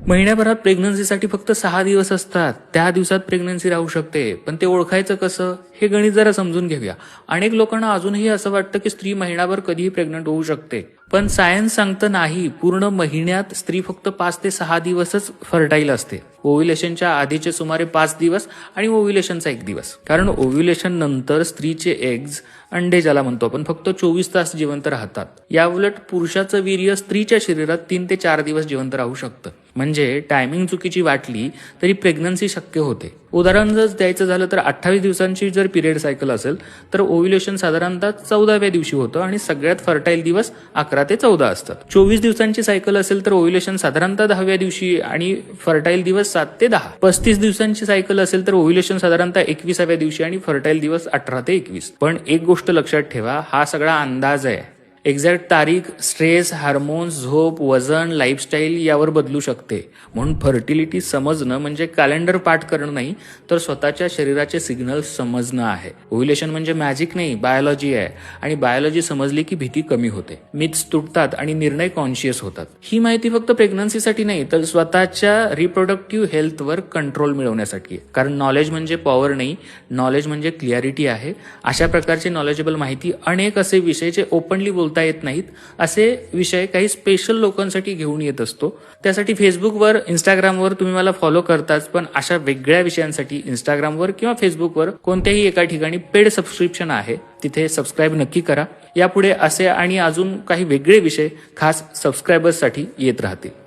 महिन्याभरात प्रेग्नन्सीसाठी फक्त 6 दिवस असतात. त्या दिवसात प्रेग्नन्सी राहू शकते. पण ते ओळखायचं कसं, हे गणित जरा समजून घेऊया. अनेक लोकांना अजूनही असं वाटतं की स्त्री महिनाभर कधीही प्रेग्नंट होऊ शकते. पण सायन्स सांगतं नाही. पूर्ण महिन्यात स्त्री फक्त 5 ते 6 दिवसच फर्टाईल असते. ओव्ह्युलेशनच्या आधीचे सुमारे 5 दिवस आणि ओव्ह्युलेशनचा 1 दिवस. कारण ओव्ह्युलेशन नंतर स्त्रीचे एग्ज, अंडे ज्याला म्हणतो आपण, फक्त 24 तास जिवंत राहतात. याउलट पुरुषाचं वीर्य स्त्रीच्या शरीरात 3 ते 4 दिवस जिवंत राहू शकतं. म्हणजे टायमिंग चुकीची वाटली तरी प्रेग्नन्सी शक्य होते. उदाहरण जर द्यायचं झालं तर 28 दिवसांची जर पिरियड सायकल असेल तर ओव्ह्युलेशन साधारणतः 14व्या दिवशी होतं आणि सगळ्यात फर्टाईल दिवस 11 ते 14 असतात. 24 दिवसांची सायकल असेल तर ओव्ह्युलेशन साधारणतः 10व्या दिवशी आणि फर्टाईल दिवस 7 ते 10. 35 दिवसांची सायकल असेल तर ओव्ह्युलेशन साधारणतः 21व्या दिवशी आणि फर्टाईल दिवस 18 ते 21. पण एक गोष्ट लक्षात ठेवा, हा सगळा अंदाज आहे. एक्झॅक्ट तारीख स्ट्रेस, हार्मोन्स, झोप, वजन, लाईफस्टाईल यावर बदलू शकते. म्हणून फर्टिलिटी समजणं म्हणजे कॅलेंडर पाठ करणं नाही, तर स्वतःच्या शरीराचे सिग्नल समजणं आहे. ओव्ह्युलेशन म्हणजे मॅजिक नाही, बायोलॉजी आहे. आणि बायोलॉजी समजली की भीती कमी होते, मिथ्स तुटतात आणि निर्णय कॉन्शियस होतात. ही माहिती फक्त प्रेग्नन्सीसाठी नाही तर स्वतःच्या रिप्रोडक्टिव्ह हेल्थवर कंट्रोल मिळवण्यासाठी. कारण नॉलेज म्हणजे पॉवर नाही, नॉलेज म्हणजे क्लिअरिटी आहे. अशा प्रकारची नॉलेजेबल माहिती, अनेक असे विषय जे ओपनली बोलता येत नाहीत, असे विषय काही स्पेशल लोकांसाठी घेऊन येत असतो. त्यासाठी फेसबुकवर, इंस्टाग्रामवर तुम्ही मला फॉलो करताच, पण अशा वेगळ्या विषयांसाठी इंस्टाग्रामवर किंवा फेसबुकवर कोणत्याही एका ठिकाणी पेड सबस्क्रिप्शन आहे, तिथे सबस्क्राईब नक्की करा. यापुढे असे आणि अजून काही वेगळे विषय खास सबस्क्रायबर्ससाठी येत राहतील.